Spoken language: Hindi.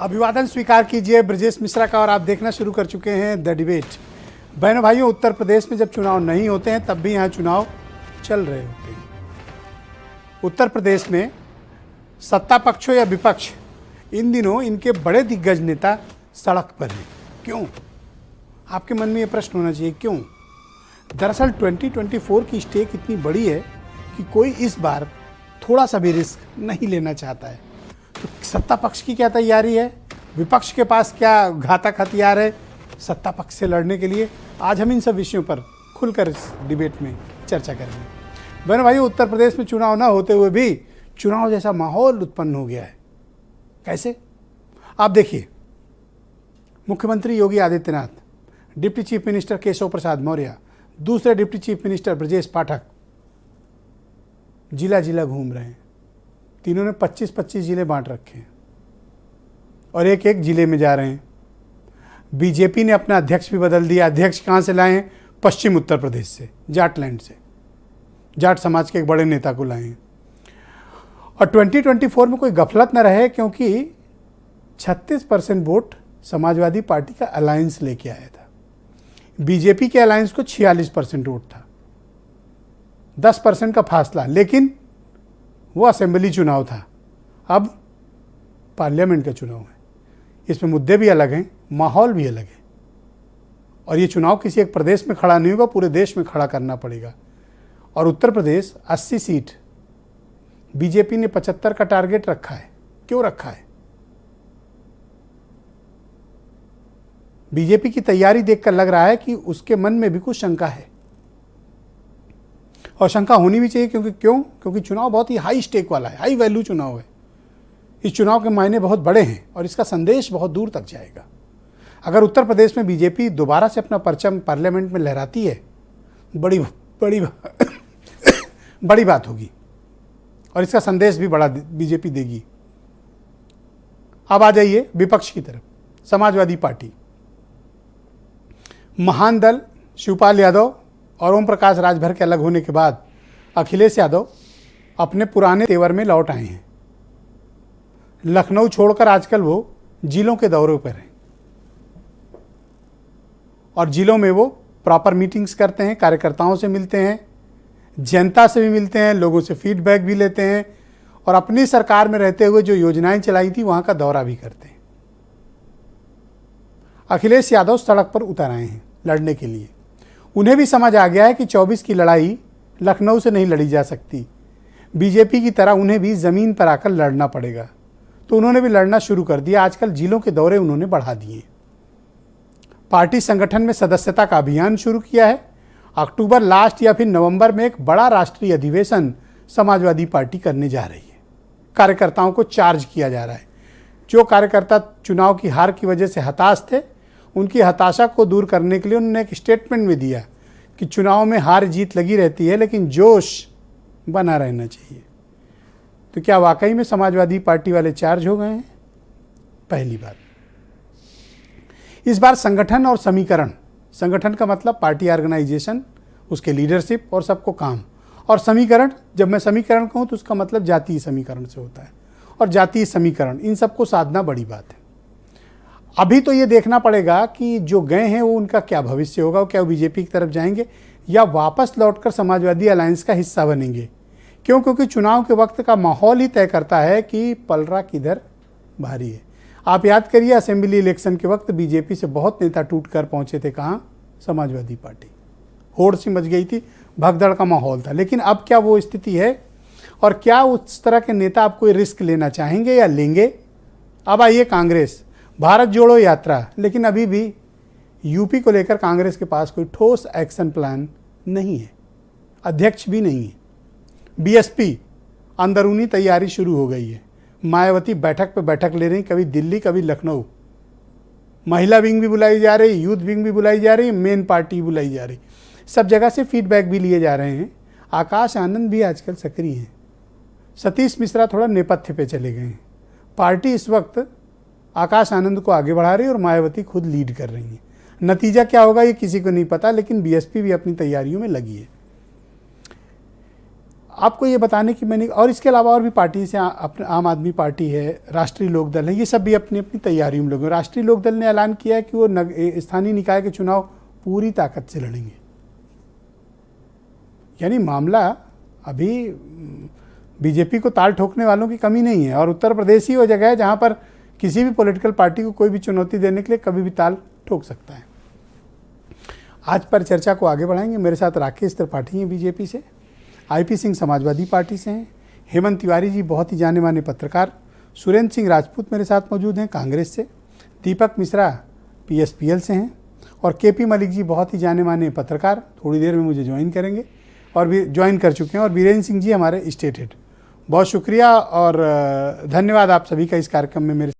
अभिवादन स्वीकार कीजिए ब्रजेश मिश्रा का, और आप देखना शुरू कर चुके हैं द डिबेट। बहनों भाइयों, उत्तर प्रदेश में जब चुनाव नहीं होते हैं तब भी यहाँ चुनाव चल रहे होते हैं। उत्तर प्रदेश में सत्ता पक्ष हो या विपक्ष, इन दिनों इनके बड़े दिग्गज नेता सड़क पर हैं। क्यों? आपके मन में ये प्रश्न होना चाहिए, क्यों? दरअसल 2024 की स्टेक इतनी बड़ी है कि कोई इस बार थोड़ा सा भी रिस्क नहीं लेना चाहता है। तो सत्ता पक्ष की क्या तैयारी है, विपक्ष के पास क्या घातक हथियार है सत्ता पक्ष से लड़ने के लिए, आज हम इन सब विषयों पर खुलकर इस डिबेट में चर्चा करेंगे। बहनों भाइयों, उत्तर प्रदेश में चुनाव ना होते हुए भी चुनाव जैसा माहौल उत्पन्न हो गया है। कैसे? आप देखिए, मुख्यमंत्री Yogi Adityanath, deputy chief minister Keshav Prasad Maurya, दूसरे deputy chief minister Brajesh Pathak जिला जिला घूम रहे हैं। तीनों ने 25-25 जिले बांट रखे हैं और एक एक जिले में जा रहे हैं। बीजेपी ने अपना अध्यक्ष भी बदल दिया। अध्यक्ष कहाँ से लाए हैं? पश्चिम उत्तर प्रदेश से, जाटलैंड से। जाट समाज के एक बड़े नेता को लाए हैं। और 2024 में कोई गफलत न रहे, क्योंकि 36% वोट समाजवादी पार्टी का अलायंस लेके आया था। बीजेपी के अलायंस को 46% वोट था, 10% का फासला। लेकिन वो असेंबली चुनाव था, अब पार्लियामेंट का चुनाव है। इसमें मुद्दे भी अलग हैं, माहौल भी अलग है। और ये चुनाव किसी एक प्रदेश में खड़ा नहीं होगा, पूरे देश में खड़ा करना पड़ेगा। और उत्तर प्रदेश 80 सीट, बीजेपी ने 75 का टारगेट रखा है। क्यों रखा है? बीजेपी की तैयारी देखकर लग रहा है कि उसके मन में भी कुछ शंका है, और शंका होनी भी चाहिए। क्योंकि चुनाव बहुत ही हाई स्टेक वाला है, हाई वैल्यू चुनाव है। इस चुनाव के मायने बहुत बड़े हैं और इसका संदेश बहुत दूर तक जाएगा। अगर उत्तर प्रदेश में बीजेपी दोबारा से अपना परचम पार्लियामेंट में लहराती है, बड़ी बात होगी और इसका संदेश भी बड़ा बीजेपी देगी। अब आ जाइए विपक्ष की तरफ। समाजवादी पार्टी, महान दल शिवपाल यादव और ओम प्रकाश राजभर के अलग होने के बाद अखिलेश यादव अपने पुराने तेवर में लौट आए हैं। लखनऊ छोड़कर आजकल वो जिलों के दौरे पर हैं और जिलों में वो प्रॉपर मीटिंग्स करते हैं, कार्यकर्ताओं से मिलते हैं, जनता से भी मिलते हैं, लोगों से फीडबैक भी लेते हैं और अपनी सरकार में रहते हुए जो योजनाएं चलाई थी वहां का दौरा भी करते हैं। अखिलेश यादव सड़क पर उतर आए हैं लड़ने के लिए। उन्हें भी समझ आ गया है कि 24 की लड़ाई लखनऊ से नहीं लड़ी जा सकती, बीजेपी की तरह उन्हें भी ज़मीन पर आकर लड़ना पड़ेगा। तो उन्होंने भी लड़ना शुरू कर दिया। आजकल जिलों के दौरे उन्होंने बढ़ा दिए। पार्टी संगठन में सदस्यता का अभियान शुरू किया है। अक्टूबर लास्ट या फिर नवंबर में एक बड़ा राष्ट्रीय अधिवेशन समाजवादी पार्टी करने जा रही है। कार्यकर्ताओं को चार्ज किया जा रहा है। जो कार्यकर्ता चुनाव की हार की वजह से हताश थे, उनकी हताशा को दूर करने के लिए उन्होंने एक स्टेटमेंट भी दिया कि चुनाव में हार जीत लगी रहती है, लेकिन जोश बना रहना चाहिए। तो क्या वाकई में समाजवादी पार्टी वाले चार्ज हो गए हैं? पहली बात। इस बार संगठन और समीकरण, संगठन का मतलब पार्टी ऑर्गेनाइजेशन, उसके लीडरशिप और सबको काम, और समीकरण, जब मैं समीकरण कहूँ तो उसका मतलब जातीय समीकरण से होता है, और जातीय समीकरण, इन सबको साधना बड़ी बात है। अभी तो ये देखना पड़ेगा कि जो गए हैं वो उनका क्या भविष्य होगा, क्या वो बीजेपी की तरफ जाएंगे या वापस लौटकर समाजवादी अलायंस का हिस्सा बनेंगे। क्योंकि चुनाव के वक्त का माहौल ही तय करता है कि पलड़ा किधर भारी है। आप याद करिए, असेंबली इलेक्शन के वक्त बीजेपी से बहुत नेता टूट कर पहुंचे थे। कहाँ? समाजवादी पार्टी। होड़ सी मच गई थी, भगदड़ का माहौल था। लेकिन अब क्या वो स्थिति है? और क्या उस तरह के नेता आप कोई रिस्क लेना चाहेंगे या लेंगे? अब आइए कांग्रेस, भारत जोड़ो यात्रा। लेकिन अभी भी यूपी को लेकर कांग्रेस के पास कोई ठोस एक्शन प्लान नहीं है, अध्यक्ष भी नहीं है। बीएसपी, अंदरूनी तैयारी शुरू हो गई है। मायावती बैठक पे बैठक ले रही, कभी दिल्ली कभी लखनऊ। महिला विंग भी बुलाई जा रही, यूथ विंग भी बुलाई जा रही, मेन पार्टी बुलाई जा रही। सब जगह से फीडबैक भी लिए जा रहे हैं। आकाश आनंद भी आजकल सक्रिय हैं। सतीश मिश्रा थोड़ा नेपथ्य पे चले गए हैं। पार्टी इस वक्त आकाश आनंद को आगे बढ़ा रही है और मायावती खुद लीड कर रही है। नतीजा क्या होगा ये किसी को नहीं पता, लेकिन बीएसपी भी अपनी तैयारियों में लगी है। आपको ये बताने की मैंने, और इसके अलावा और भी पार्टी से अपने आम आदमी पार्टी है, राष्ट्रीय लोकदल है, ये सब भी अपनी अपनी तैयारियों में लगे। राष्ट्रीय लोकदल ने ऐलान किया है कि वो स्थानीय निकाय के चुनाव पूरी ताकत से लड़ेंगे। यानी मामला अभी बीजेपी को ताल ठोकने वालों की कमी नहीं है, और उत्तर प्रदेश ही वो जगह है जहां पर किसी भी पॉलिटिकल पार्टी को कोई भी चुनौती देने के लिए कभी भी ताल ठोक सकता है। आज पर चर्चा को आगे बढ़ाएंगे। मेरे साथ राकेश त्रिपाठी हैं बीजेपी से, आईपी सिंह समाजवादी पार्टी से हैं, हेमंत तिवारी जी बहुत ही जाने माने पत्रकार, सुरेंद्र सिंह राजपूत मेरे साथ मौजूद हैं कांग्रेस से, दीपक मिश्रा पीएसपीएल से हैं, और केपी मलिक जी बहुत ही जाने माने पत्रकार, थोड़ी देर में मुझे ज्वाइन करेंगे और भी ज्वाइन कर चुके हैं, और वीरेंद्र सिंह जी हमारे स्टेट हेड। बहुत शुक्रिया और धन्यवाद आप सभी का इस कार्यक्रम में मेरे